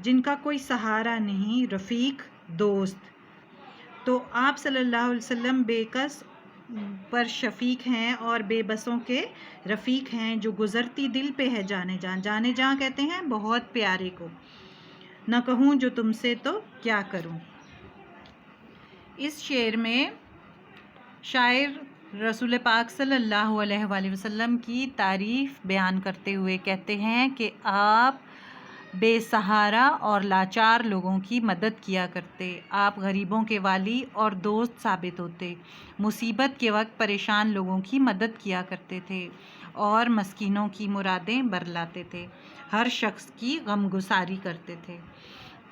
جن کا کوئی سہارا نہیں، رفیق دوست۔ تو آپ صلی اللہ علیہ وسلم بے کس پر شفیق ہیں اور بے بسوں کے رفیق ہیں، جو گزرتی دل پہ ہے جانے جان۔ جانے جہاں کہتے ہیں بہت پیارے کو۔ نہ کہوں جو تم سے تو کیا کروں۔ اس شعر میں شاعر رسول پاک صلی اللہ علیہ وآلہ وسلم کی تعریف بیان کرتے ہوئے کہتے ہیں کہ آپ بے سہارا اور لاچار لوگوں کی مدد کیا کرتے، آپ غریبوں کے والی اور دوست ثابت ہوتے، مصیبت کے وقت پریشان لوگوں کی مدد کیا کرتے تھے اور مسکینوں کی مرادیں برلاتے تھے، ہر شخص کی غم گساری کرتے تھے۔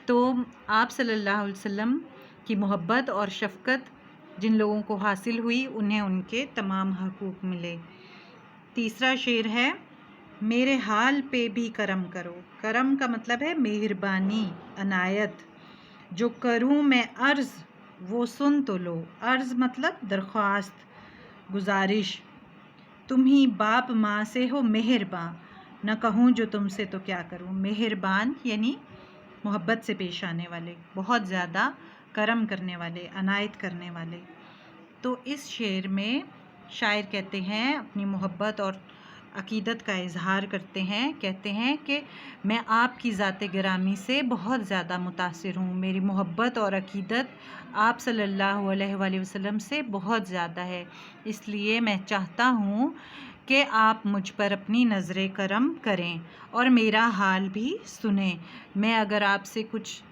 تو آپ صلی اللہ علیہ وسلم کی محبت اور شفقت جن لوگوں کو حاصل ہوئی، انہیں ان کے تمام حقوق ملے۔ تیسرا شعر ہے، میرے حال پہ بھی کرم کرو۔ کرم کا مطلب ہے مہربانی، عنایت۔ جو کروں میں عرض وہ سن تو لو۔ عرض مطلب درخواست، گزارش۔ تم ہی باپ ماں سے ہو مہرباں، نہ کہوں جو تم سے تو کیا کروں۔ مہربان یعنی محبت سے پیش آنے والے، بہت زیادہ کرم کرنے والے، عنایت کرنے والے۔ تو اس شعر میں شاعر کہتے ہیں، اپنی محبت اور عقیدت کا اظہار کرتے ہیں، کہتے ہیں کہ میں آپ کی ذات گرامی سے بہت زیادہ متاثر ہوں، میری محبت اور عقیدت آپ صلی اللہ علیہ وآلہ وسلم سے بہت زیادہ ہے، اس لیے میں چاہتا ہوں کہ آپ مجھ پر اپنی نظر کرم کریں اور میرا حال بھی سنیں۔ میں اگر آپ سے کچھ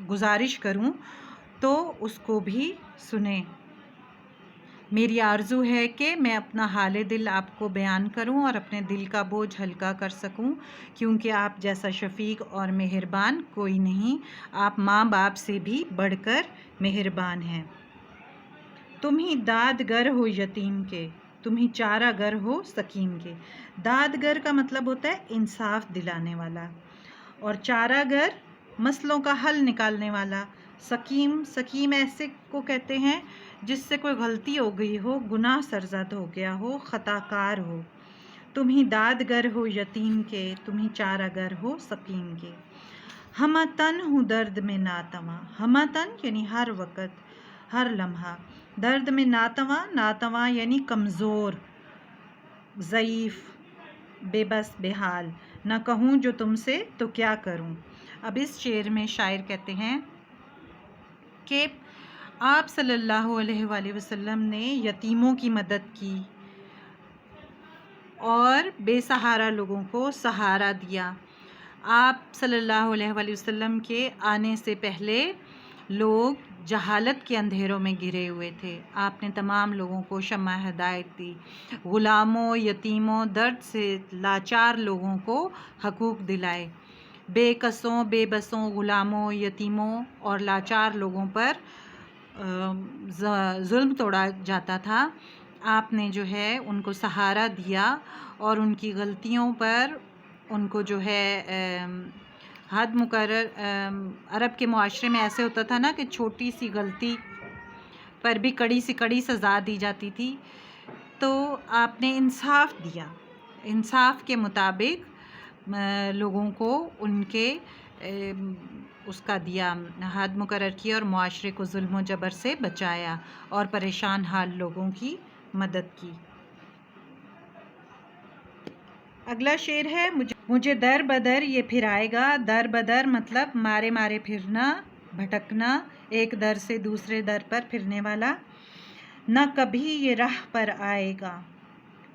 گزارش کروں تو اس کو بھی سنیں۔ میری آرزو ہے کہ میں اپنا حال دل آپ کو بیان کروں اور اپنے دل کا بوجھ ہلکا کر سکوں، کیونکہ آپ جیسا شفیق اور مہربان کوئی نہیں، آپ ماں باپ سے بھی بڑھ کر مہربان ہیں۔ تم ہی دادگر ہو یتیم کے، تم ہی چارہ گر ہو سقیم کے۔ دادگر کا مطلب ہوتا ہے انصاف دلانے والا، اور چارہ گر مسئلوں کا حل نکالنے والا۔ سقیم ایسے کو کہتے ہیں جس سے کوئی غلطی ہو گئی ہو، گناہ سرزد ہو گیا ہو، خطا کار ہو۔ تم ہی دادگر ہو یتیم کے، تم ہی چارہ گر ہو سقیم کے۔ ہمہ تن ہوں درد میں ناتواں۔ ہمہ تن یعنی ہر وقت، ہر لمحہ۔ درد میں ناتواں، ناتواں یعنی کمزور، ضعیف، بے بس، بے حال۔ نہ کہوں جو تم سے تو کیا کروں۔ اب اس شعر میں شاعر کہتے ہیں کہ آپ صلی اللہ علیہ وآلہ وسلم نے یتیموں کی مدد کی اور بے سہارا لوگوں کو سہارا دیا۔ آپ صلی اللہ علیہ وآلہ وسلم کے آنے سے پہلے لوگ جہالت کے اندھیروں میں گرے ہوئے تھے، آپ نے تمام لوگوں کو شمع ہدایت دی، غلاموں، یتیموں، درد سے لاچار لوگوں کو حقوق دلائے، بے کسوں، بے بسوں، غلاموں، یتیموں اور لاچار لوگوں پر ظلم توڑا جاتا تھا، آپ نے جو ہے ان کو سہارا دیا اور ان کی غلطیوں پر ان کو جو ہے حد مقرر، عرب کے معاشرے میں ایسے ہوتا تھا نا کہ چھوٹی سی غلطی پر بھی کڑی سے کڑی سزا دی جاتی تھی، تو آپ نے انصاف دیا، انصاف کے مطابق لوگوں کو ان کے اس کا دیا، حد مقرر کی اور معاشرے کو ظلم و جبر سے بچایا اور پریشان حال لوگوں کی مدد کی۔ اگلا شعر ہے، مجھے در بدر یہ پھرائے گا۔ در بدر مطلب مارے مارے پھرنا، بھٹکنا، ایک در سے دوسرے در پر پھرنے والا۔ نہ کبھی یہ راہ پر آئے گا،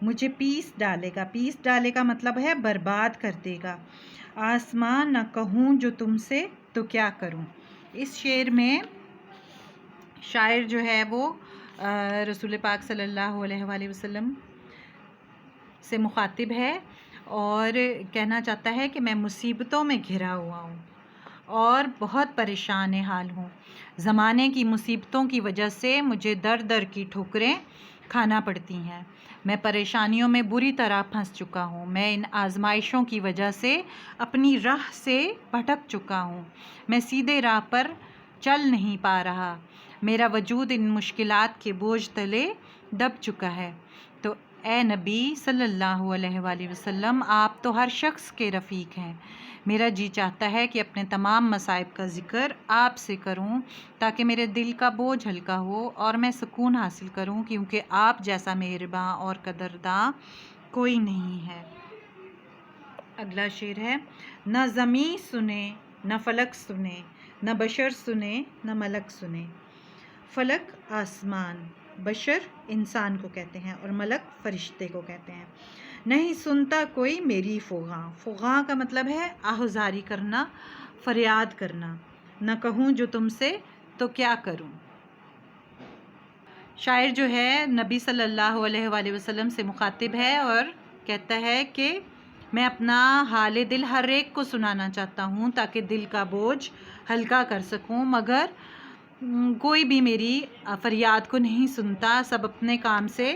مجھے پیس ڈالے گا۔ پیس ڈالے کا مطلب ہے برباد کر دے گا۔ آسمان، نہ کہوں جو تم سے تو کیا کروں۔ اس شعر میں شاعر جو ہے وہ رسول پاک صلی اللہ علیہ وآلہ وسلم سے مخاطب ہے اور کہنا چاہتا ہے کہ میں مصیبتوں میں گھرا ہوا ہوں اور بہت پریشان حال ہوں۔ زمانے کی مصیبتوں کی وجہ سے مجھے در در کی ٹھوکریں کھانا پڑتی ہیں، میں پریشانیوں میں بری طرح پھنس چکا ہوں، میں ان آزمائشوں کی وجہ سے اپنی راہ سے بھٹک چکا ہوں، میں سیدھے راہ پر چل نہیں پا رہا، میرا وجود ان مشکلات کے بوجھ تلے دب چکا ہے۔ تو اے نبی صلی اللہ علیہ وآلہ وسلم، آپ تو ہر شخص کے رفیق ہیں۔ میرا جی چاہتا ہے کہ اپنے تمام مصائب کا ذکر آپ سے کروں تاکہ میرے دل کا بوجھ ہلکا ہو اور میں سکون حاصل کروں، کیونکہ آپ جیسا مہرباں اور قدرداں کوئی نہیں ہے۔ اگلا شعر ہے: نہ زمیں سنے نہ فلک سنے، نہ بشر سنے نہ ملک سنے۔ فلک آسمان، بشر انسان کو کہتے ہیں اور ملک فرشتے کو کہتے ہیں۔ نہیں سنتا کوئی میری فغاں، فغاں کا مطلب ہے آہوزاری کرنا، فریاد کرنا۔ نہ کہوں جو تم سے تو کیا کروں۔ شاعر جو ہے نبی صلی اللہ علیہ وآلہ وسلم سے مخاطب ہے اور کہتا ہے کہ میں اپنا حال دل ہر ایک کو سنانا چاہتا ہوں تاکہ دل کا بوجھ ہلکا کر سکوں، مگر کوئی بھی میری فریاد کو نہیں سنتا۔ سب اپنے کام سے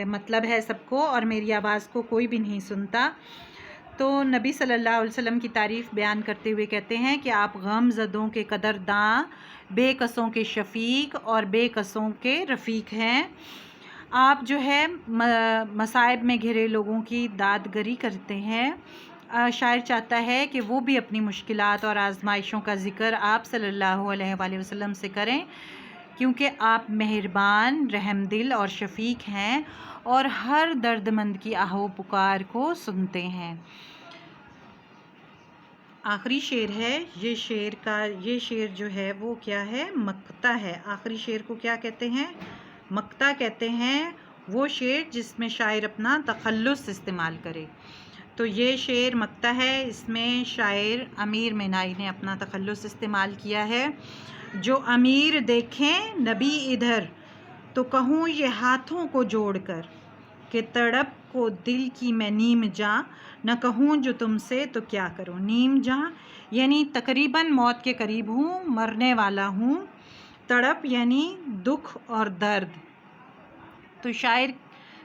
مطلب ہے سب کو، اور میری آواز کو کوئی بھی نہیں سنتا۔ تو نبی صلی اللہ علیہ وسلم کی تعریف بیان کرتے ہوئے کہتے ہیں کہ آپ غم زدوں کے قدرداں، بے کسوں کے شفیق اور بے کسوں کے رفیق ہیں۔ آپ جو ہے مصائب میں گھرے لوگوں کی دادگری کرتے ہیں۔ شاعر چاہتا ہے کہ وہ بھی اپنی مشکلات اور آزمائشوں کا ذکر آپ صلی اللہ علیہ وآلہ وسلم سے کریں، کیونکہ آپ مہربان، رحم دل اور شفیق ہیں اور ہر درد مند کی آہ و پکار کو سنتے ہیں۔ آخری شعر ہے، یہ شعر جو ہے وہ کیا ہے؟ مقطع ہے۔ آخری شعر کو کیا کہتے ہیں؟ مقطع کہتے ہیں وہ شعر جس میں شاعر اپنا تخلص استعمال کرے۔ تو یہ شعر مقطع ہے، اس میں شاعر امیر مینائی نے اپنا تخلص استعمال کیا ہے۔ جو امیر دیکھیں نبی ادھر تو کہوں یہ ہاتھوں کو جوڑ کر کہ تڑپ کو دل کی میں نیم جاں، نہ کہوں جو تم سے تو کیا کروں۔ نیم جاں یعنی تقریباً موت کے قریب ہوں، مرنے والا ہوں۔ تڑپ یعنی دکھ اور درد۔ تو شاعر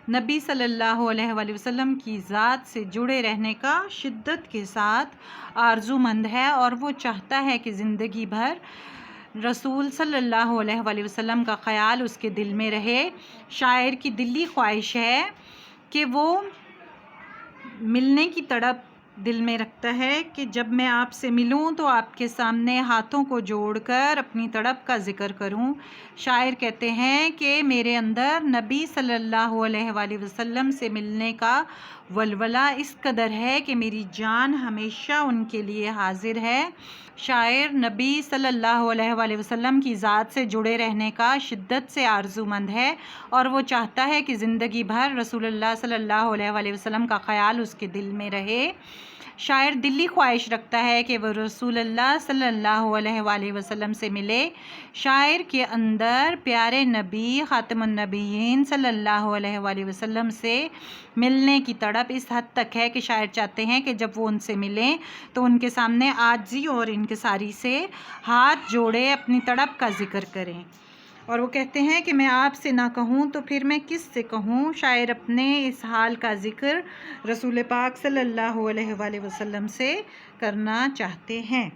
نبی صلی اللہ علیہ وآلہ وسلم کی ذات سے جڑے رہنے کا شدت کے ساتھ آرزو مند ہے، اور وہ چاہتا ہے کہ زندگی بھر رسول صلی اللہ علیہ وآلہ وسلم کا خیال اس کے دل میں رہے۔ شاعر کی دلی خواہش ہے کہ وہ ملنے کی تڑپ دل میں رکھتا ہے کہ جب میں آپ سے ملوں تو آپ کے سامنے ہاتھوں کو جوڑ کر اپنی تڑپ کا ذکر کروں۔ شاعر کہتے ہیں کہ میرے اندر نبی صلی اللہ علیہ وآلہ وسلم سے ملنے کا ولولہ اس قدر ہے کہ میری جان ہمیشہ ان کے لیے حاضر ہے۔ شاعر نبی صلی اللہ علیہ وآلہ وسلم کی ذات سے جڑے رہنے کا شدت سے آرزو مند ہے، اور وہ چاہتا ہے کہ زندگی بھر رسول اللہ صلی اللہ علیہ وآلہ وسلم کا خیال اس کے دل میں رہے۔ شاعر دلی خواہش رکھتا ہے کہ وہ رسول اللہ صلی اللہ علیہ وآلہ وسلم سے ملے۔ شاعر کے اندر پیارے نبی خاتم النبیین صلی اللہ علیہ وآلہ وسلم سے ملنے کی تڑپ اس حد تک ہے کہ شاعر چاہتے ہیں کہ جب وہ ان سے ملیں تو ان کے سامنے عاجزی اور انکساری سے ہاتھ جوڑے اپنی تڑپ کا ذکر کریں، اور وہ کہتے ہیں کہ میں آپ سے نہ کہوں تو پھر میں کس سے کہوں۔ شاعر اپنے اس حال کا ذکر رسول پاک صلی اللہ علیہ وآلہ وسلم سے کرنا چاہتے ہیں۔